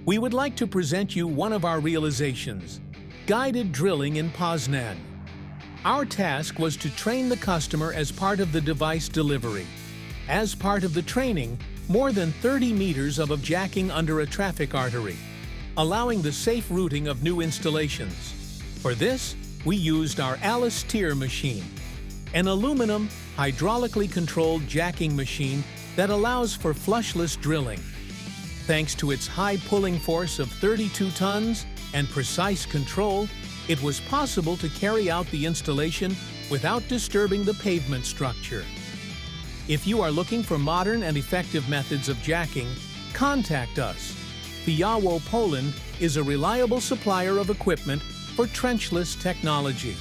We would like to present you one of our realizations, guided drilling in Poznań. Our task was to train the customer as part of the device delivery. As part of the training, more than 30 meters of jacking under a traffic artery, allowing the safe routing of new installations. For this, we used our ALUSTEER machine, an aluminum, hydraulically controlled jacking machine that allows for flushless drilling. Thanks to its high pulling force of 32 tons and precise control, it was possible to carry out the installation without disturbing the pavement structure. If you are looking for modern and effective methods of jacking, contact us. FIJALO-Poland is a reliable supplier of equipment for trenchless technology.